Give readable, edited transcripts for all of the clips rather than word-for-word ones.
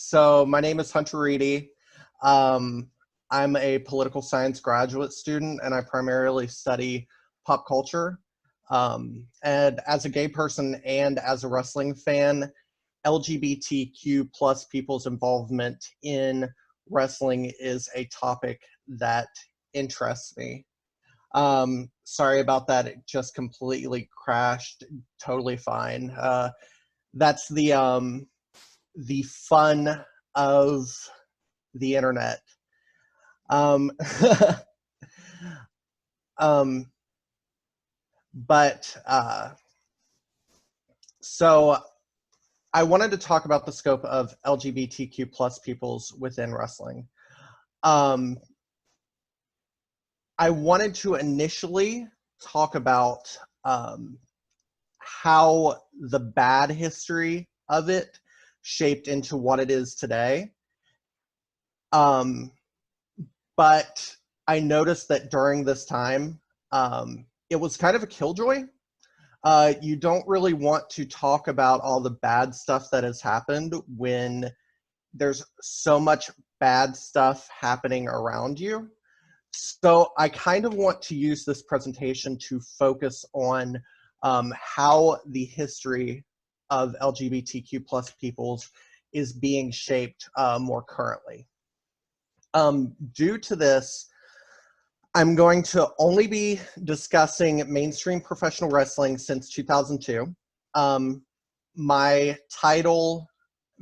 So my name is Hunter Reedy. I'm a political science graduate student, and I primarily study pop culture. And as a gay person and as a wrestling fan, LGBTQ plus people's involvement in wrestling is a topic that interests me. Sorry about that. It just completely crashed. Totally fine. That's the fun of the internet. Um, um, but so I wanted to talk about the scope of LGBTQ plus peoples within wrestling. I wanted to initially talk about how the bad history of it shaped into what it is today. But I noticed that during this time, it was kind of a killjoy. You don't really want to talk about all the bad stuff that has happened when there's so much bad stuff happening around you. So I kind of want to use this presentation to focus on how the history of LGBTQ plus peoples is being shaped more currently. Due to this, I'm going to only be discussing mainstream professional wrestling since 2002. My title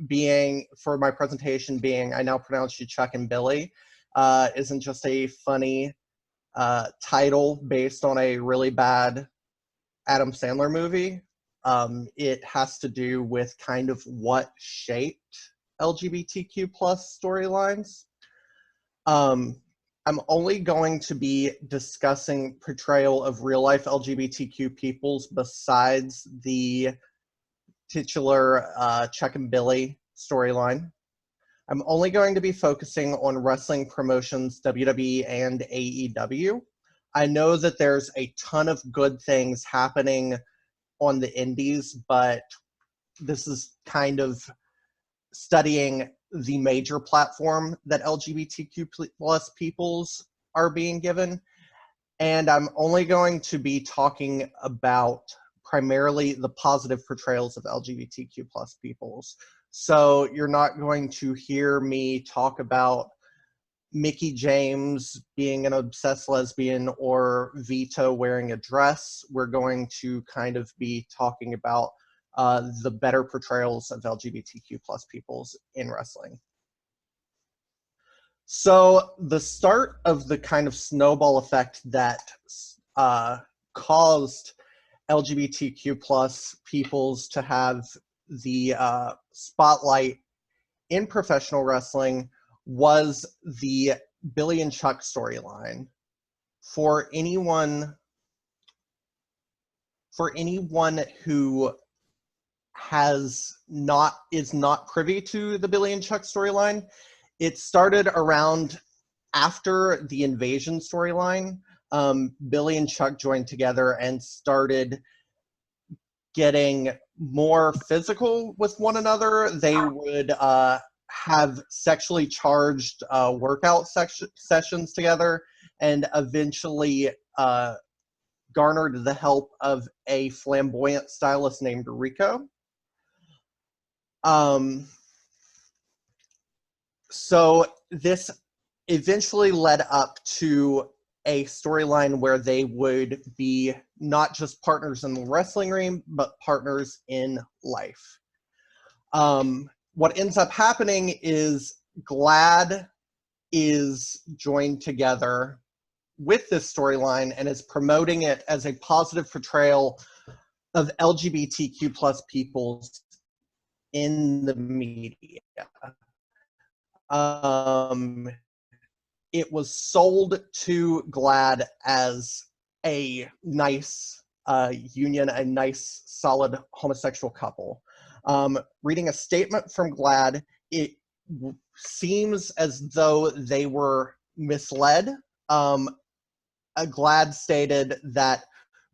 being, for my presentation being, I Now Pronounce You Chuck and Billy, isn't just a funny title based on a really bad Adam Sandler movie. It has to do with kind of what shaped LGBTQ plus storylines. I'm only going to be discussing portrayal of real-life LGBTQ peoples besides the titular Chuck and Billy storyline. I'm only going to be focusing on wrestling promotions WWE and AEW. I know that there's a ton of good things happening on the indies, but this is kind of studying the major platform that LGBTQ plus peoples are being given. And I'm only going to be talking about primarily the positive portrayals of LGBTQ plus peoples. So you're not going to hear me talk about Mickie James being an obsessed lesbian or Vito wearing a dress. We're going to kind of be talking about the better portrayals of LGBTQ plus peoples in wrestling. So the start of the kind of snowball effect that caused LGBTQ plus peoples to have the spotlight in professional wrestling was the Billy and Chuck storyline. For anyone who is not privy to the Billy and Chuck storyline, it started around after the Invasion storyline. Billy and Chuck joined together and started getting more physical with one another. They would have sexually charged workout sessions together, and eventually garnered the help of a flamboyant stylist named Rico. So this eventually led up to a storyline where they would be not just partners in the wrestling ring, but partners in life. What ends up happening is GLAAD is joined together with this storyline and is promoting it as a positive portrayal of LGBTQ plus peoples in the media. It was sold to GLAAD as a nice union, a nice, solid homosexual couple. Reading a statement from GLAAD, it seems as though they were misled. GLAAD stated that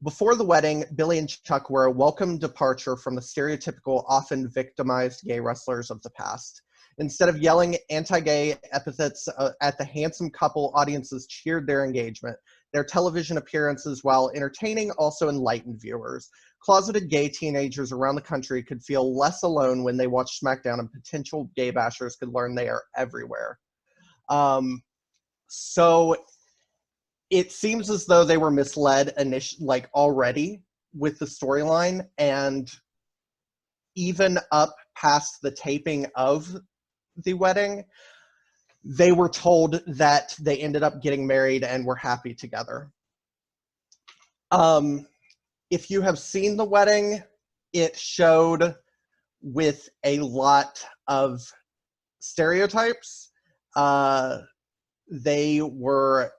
before the wedding, Billy and Chuck were a welcome departure from the stereotypical, often victimized gay wrestlers of the past. Instead of yelling anti-gay epithets at the handsome couple, audiences cheered their engagement. Their television appearances, while entertaining, also enlightened viewers. Closeted gay teenagers around the country could feel less alone when they watched SmackDown, and potential gay bashers could learn they are everywhere. So it seems as though they were misled already with the storyline, and even up past the taping of the wedding, they were told that they ended up getting married and were happy together. If you have seen the wedding, it showed with a lot of stereotypes. They were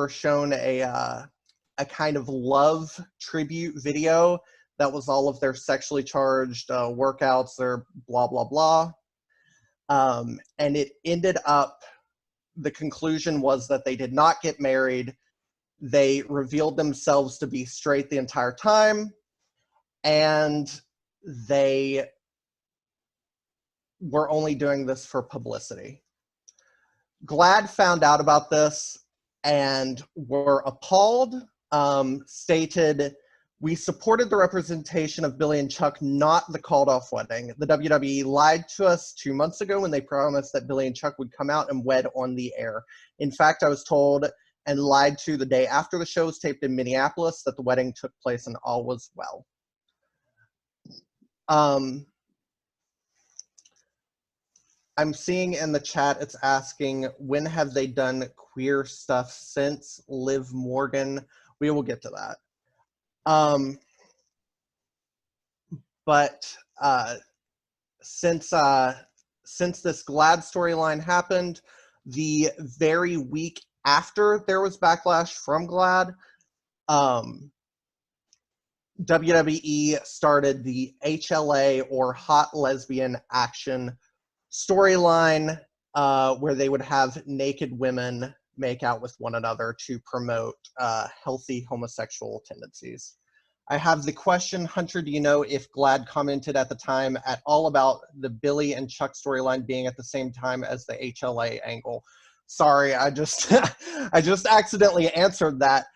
shown a kind of love tribute video that was all of their sexually charged workouts, their blah, blah, blah. And it ended up, the conclusion was that they did not get married. They revealed themselves to be straight the entire time, and they were only doing this for publicity. GLAAD found out about this and were appalled, stated, "We supported the representation of Billy and Chuck, not the called-off wedding. The WWE lied to us 2 months ago when they promised that Billy and Chuck would come out and wed on the air. In fact, I was told and lied to the day after the show was taped in Minneapolis that the wedding took place and all was well." I'm seeing in the chat, it's asking, when have they done queer stuff since? Liv Morgan. We will get to that. But since this GLAAD storyline happened, the very week after there was backlash from GLAAD, WWE started the HLA, or Hot Lesbian Action storyline, where they would have naked women make out with one another to promote healthy homosexual tendencies. I have the question, Hunter, do you know if GLAAD commented at the time at all about the Billy and Chuck storyline being at the same time as the HLA angle? Sorry, I just I just accidentally answered that.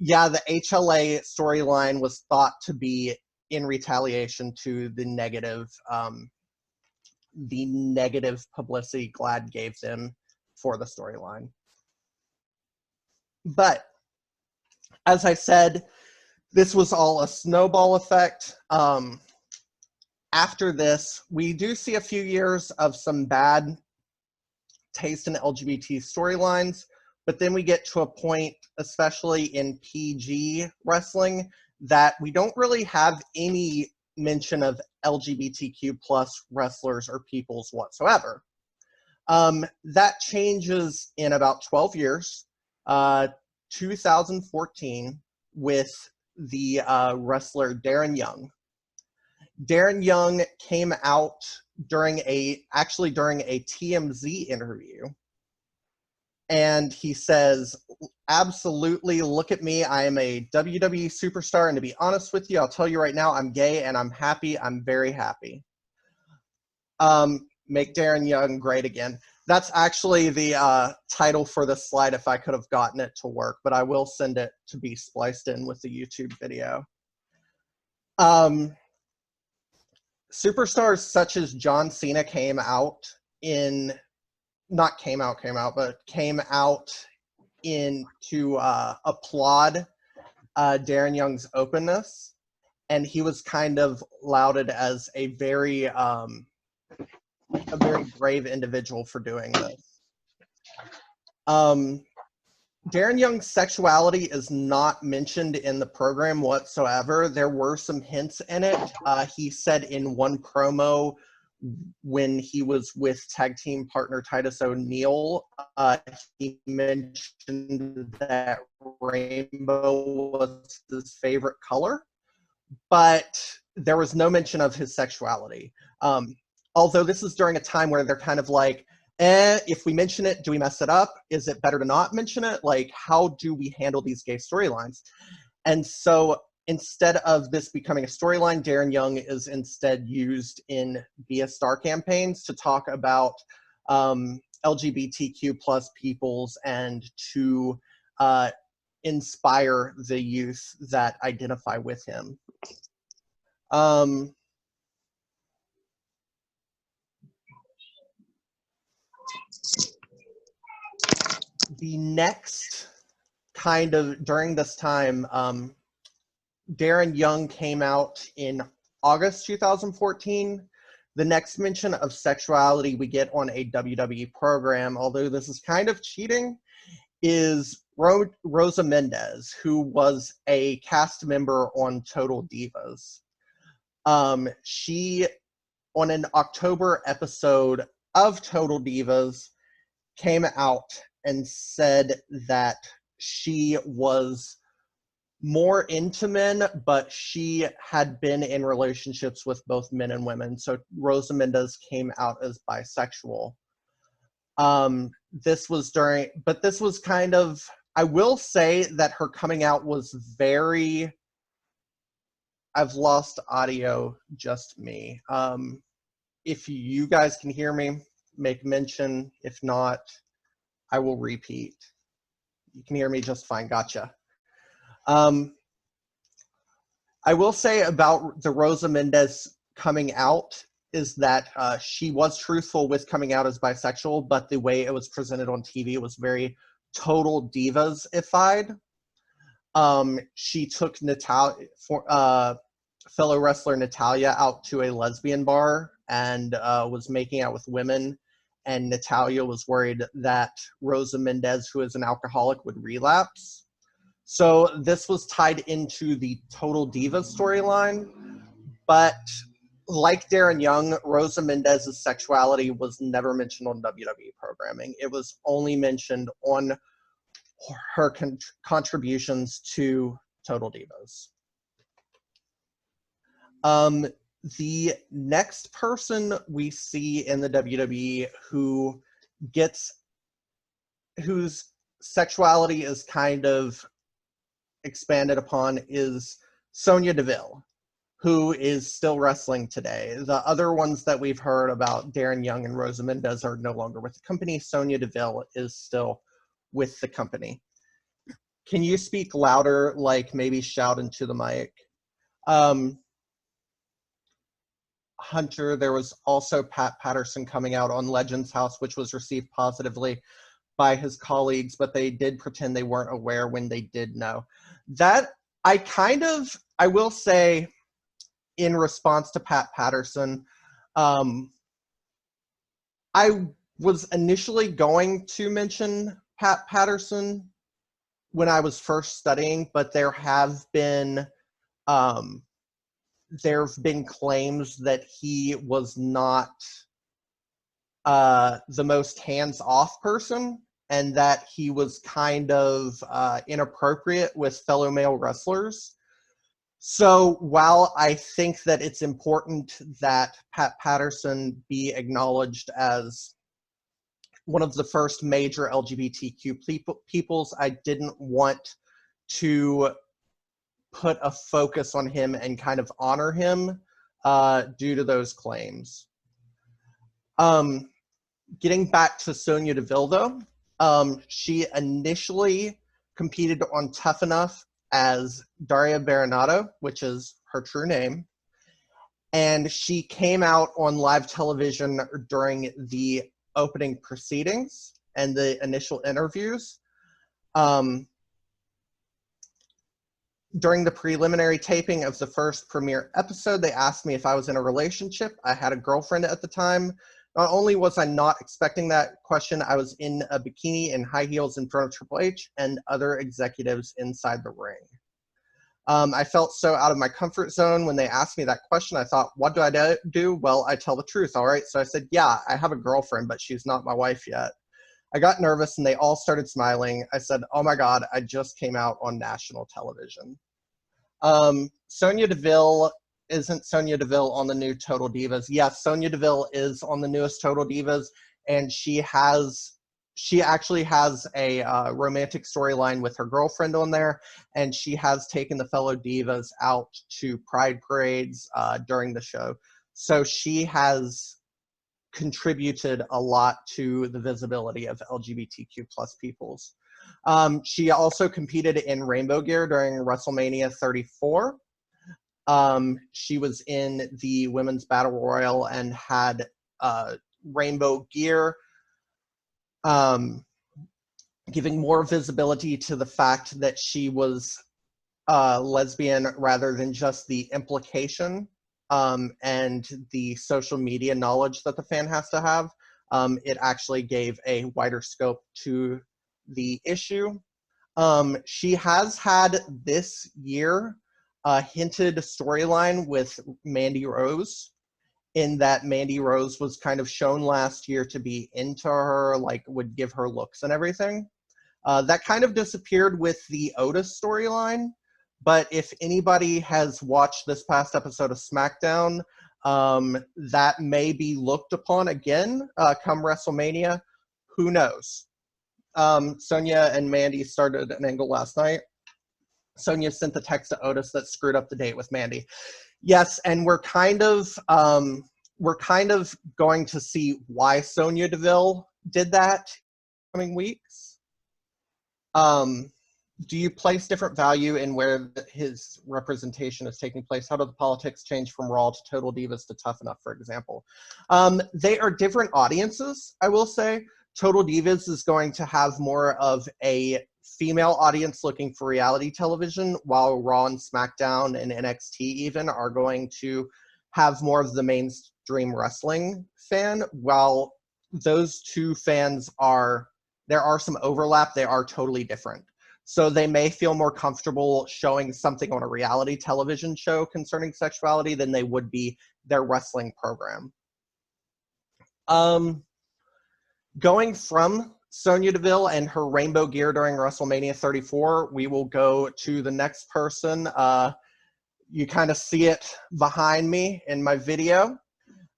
Yeah, the HLA storyline was thought to be in retaliation to the negative publicity GLAAD gave them for the storyline. But as I said, this was all a snowball effect. After this, we do see a few years of some bad taste in LGBT storylines, but then we get to a point, especially in PG wrestling, that we don't really have any mention of LGBTQ plus wrestlers or peoples whatsoever. That changes in about 12 years, 2014, with the wrestler Darren Young. Darren Young came out during a TMZ interview, and he says, "Absolutely, look at me. I am a WWE superstar, and to be honest with you, I'll tell you right now, I'm gay, and I'm happy. I'm very happy." Make Darren Young great again. That's actually the title for this slide if I could have gotten it to work, but I will send it to be spliced in with the YouTube video. Superstars such as John Cena came out to applaud Darren Young's openness, and he was kind of lauded as a very brave individual for doing this. Darren Young's sexuality is not mentioned in the program whatsoever. There were some hints in it. He said in one promo when he was with tag team partner Titus O'Neil, he mentioned that rainbow was his favorite color, but there was no mention of his sexuality. Although this is during a time where they're kind of like, if we mention it, do we mess it up? Is it better to not mention it? Like, how do we handle these gay storylines? And so instead of this becoming a storyline, Darren Young is instead used in Be a Star campaigns to talk about LGBTQ plus peoples and to inspire the youth that identify with him. The next kind of, during this time, Darren Young came out in August 2014. The next mention of sexuality we get on a WWE program, although this is kind of cheating, is Rosa Mendez, who was a cast member on Total Divas. She, on an October episode of Total Divas, came out and said that she was more into men, but she had been in relationships with both men and women. So Rosa Mendez came out as bisexual. This was kind of, I will say that her coming out was very, I've lost audio, just me. If you guys can hear me, make mention. If not, I will repeat. You can hear me just fine, gotcha. I will say about the Rosa Mendez coming out is that she was truthful with coming out as bisexual, but the way it was presented on TV was very Total Divas-ified. She took fellow wrestler Natalia out to a lesbian bar and was making out with women, and Natalia was worried that Rosa Mendez, who is an alcoholic, would relapse. So this was tied into the Total Divas storyline, but like Darren Young, Rosa Mendez's sexuality was never mentioned on WWE programming. It was only mentioned on her contributions to Total Divas. The next person we see in the WWE whose sexuality is kind of expanded upon is Sonya Deville, who is still wrestling today. The other ones that we've heard about, Darren Young and Rosa Mendez, are no longer with the company. Sonya Deville is still with the company. Can you speak louder, like maybe shout into the mic? Hunter, there was also Pat Patterson coming out on Legends House, which was received positively by his colleagues, but they did pretend they weren't aware when they did know. That, I will say, in response to Pat Patterson, I was initially going to mention Pat Patterson when I was first studying, but there have been claims that he was not the most hands-off person, and that he was kind of inappropriate with fellow male wrestlers. So while I think that it's important that Pat Patterson be acknowledged as one of the first major LGBTQ peoples, I didn't want to put a focus on him and kind of honor him due to those claims. Getting back to Sonya Deville, though, she initially competed on Tough Enough as Daria Baronato, which is her true name, and she came out on live television during the opening proceedings and the initial interviews. During the preliminary taping of the first premiere episode, they asked me if I was in a relationship. I had a girlfriend at the time. Not only was I not expecting that question, I was in a bikini and high heels in front of Triple H and other executives inside the ring. I felt so out of my comfort zone when they asked me that question. I thought, what do I do? Well, I tell the truth, all right? So I said, yeah, I have a girlfriend, but she's not my wife yet. I got nervous and they all started smiling. I said, oh my God, I just came out on national television. Sonya Deville, isn't Sonya Deville on the new Total Divas? Yes, Sonya Deville is on the newest Total Divas, and she she actually has a romantic storyline with her girlfriend on there, and she has taken the fellow divas out to pride parades during the show. So she has contributed a lot to the visibility of LGBTQ plus peoples. She also competed in rainbow gear during WrestleMania 34. She was in the Women's Battle Royal and had rainbow gear, giving more visibility to the fact that she was lesbian rather than just the implication and the social media knowledge that the fan has to have. It actually gave a wider scope to the issue. She has had this year a hinted storyline with Mandy Rose, in that Mandy Rose was kind of shown last year to be into her, like would give her looks and everything. That kind of disappeared with the Otis storyline, but if anybody has watched this past episode of SmackDown, that may be looked upon again come WrestleMania. Who knows? Sonya and Mandy started an angle last night. Sonya sent the text to Otis that screwed up the date with Mandy. Yes, and we're kind of going to see why Sonya Deville did that in the coming weeks. Do you place different value in where his representation is taking place? How do the politics change from Raw to Total Divas to Tough Enough, for example? They are different audiences, I will say. Total Divas is going to have more of a female audience looking for reality television, while Raw and SmackDown and NXT even are going to have more of the mainstream wrestling fan. While those two fans there are some overlap, they are totally different. So they may feel more comfortable showing something on a reality television show concerning sexuality than they would be their wrestling program. Going from Sonya Deville and her rainbow gear during WrestleMania 34, we will go to the next person. You kind of see it behind me in my video.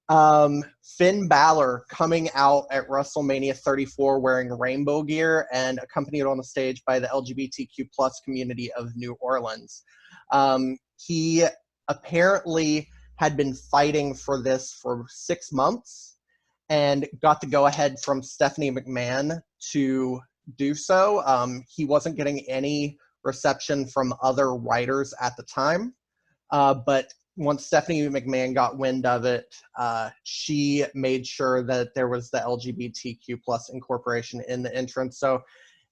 Finn Balor coming out at WrestleMania 34 wearing rainbow gear and accompanied on the stage by the LGBTQ plus community of New Orleans. He apparently had been fighting for this for 6 months and got the go-ahead from Stephanie McMahon to do so. He wasn't getting any reception from other writers at the time, but once Stephanie McMahon got wind of it, she made sure that there was the LGBTQ plus incorporation in the entrance. So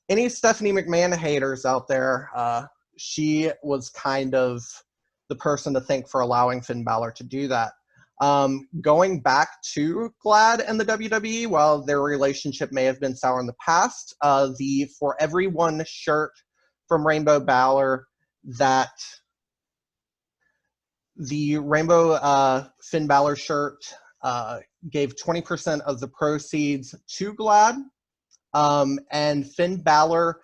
any Stephanie McMahon haters out there, she was kind of the person to thank for allowing Finn Balor to do that. Going back to GLAAD and the WWE, while their relationship may have been sour in the past, the For Everyone shirt from Rainbow Balor, that the Rainbow Finn Balor shirt gave 20% of the proceeds to GLAAD, and Finn Balor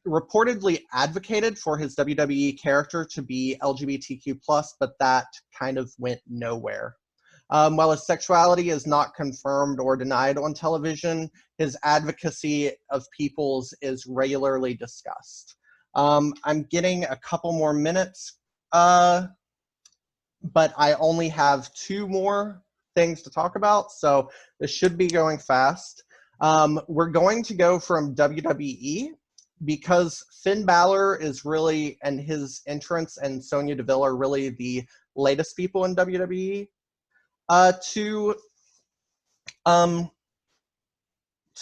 reportedly advocated for his WWE character to be LGBTQ+, but that kind of went nowhere. While his sexuality is not confirmed or denied on television, his advocacy of people's is regularly discussed. I'm getting a couple more minutes, but I only have 2 more things to talk about, so this should be going fast. We're going to go from WWE, because Finn Balor is really, and his entrance and Sonya Deville are really the latest people in WWE to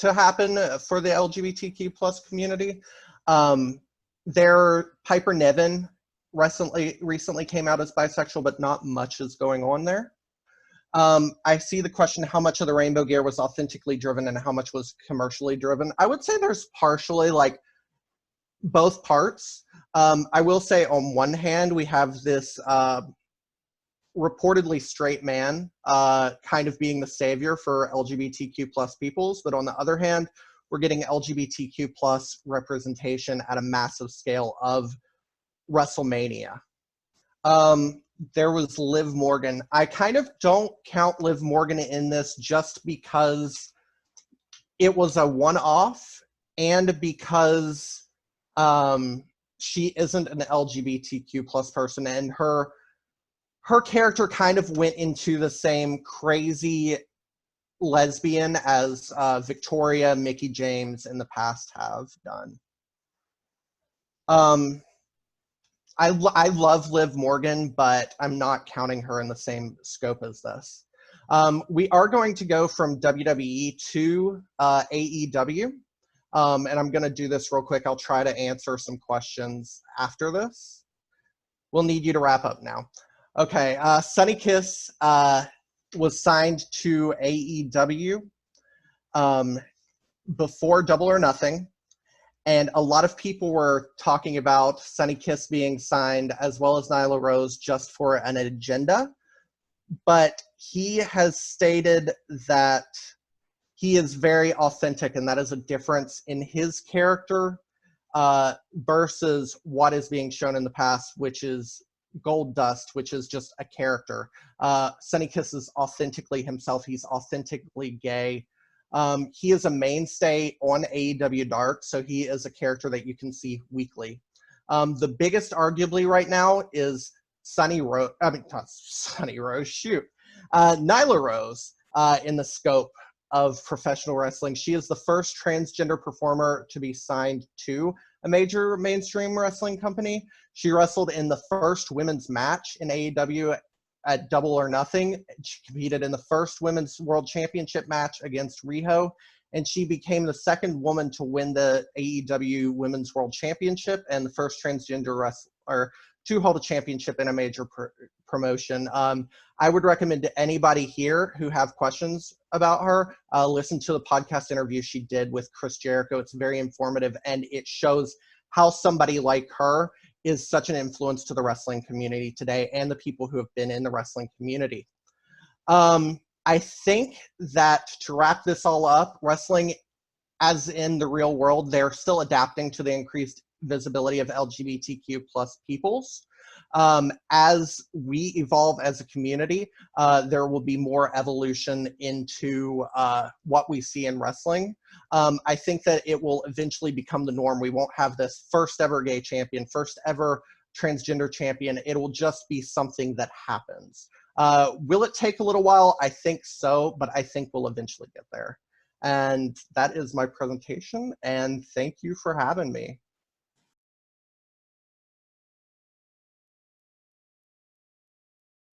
happen for the LGBTQ plus community. Their Piper Niven recently came out as bisexual, but not much is going on there. I see the question, how much of the rainbow gear was authentically driven and how much was commercially driven? I would say there's partially like both parts. I will say on one hand, we have this reportedly straight man kind of being the savior for LGBTQ plus peoples, but on the other hand, we're getting LGBTQ plus representation at a massive scale of WrestleMania. There was Liv Morgan. I kind of don't count Liv Morgan in this just because it was a one-off, and because she isn't an LGBTQ plus person, and her character kind of went into the same crazy lesbian as Victoria, Mickie James in the past have done. I love Liv Morgan, but I'm not counting her in the same scope as this. We are going to go from WWE to AEW, and I'm going to do this real quick. I'll try to answer some questions after this. We'll need you to wrap up now. Okay, Sonny Kiss was signed to AEW before Double or Nothing. And a lot of people were talking about Sonny Kiss being signed, as well as Nyla Rose, just for an agenda. But he has stated that he is very authentic, and that is a difference in his character versus what is being shown in the past, which is Gold Dust, which is just a character. Sonny Kiss is authentically himself. He's authentically gay. He is a mainstay on AEW Dark, so he is a character that you can see weekly. The biggest, arguably, right now is Nyla Rose in the scope of professional wrestling. She is the first transgender performer to be signed to a major mainstream wrestling company. She wrestled in the first women's match in AEW at Double or Nothing. She competed in the first women's world championship match against Riho, and she became the second woman to win the AEW women's world championship and the first transgender wrestler to hold a championship in a major promotion. I would recommend to anybody here who have questions about her, listen to the podcast interview she did with Chris Jericho. It's very informative, and it shows how somebody like her is such an influence to the wrestling community today and the people who have been in the wrestling community. I think that to wrap this all up, wrestling, as in the real world, they're still adapting to the increased visibility of LGBTQ plus peoples. As we evolve as a community, there will be more evolution into what we see in wrestling. I think that it will eventually become the norm. We won't have this first ever gay champion, first ever transgender champion. It will just be something that happens. Will it take a little while? I think so, but I think we'll eventually get there. And that is my presentation, and thank you for having me.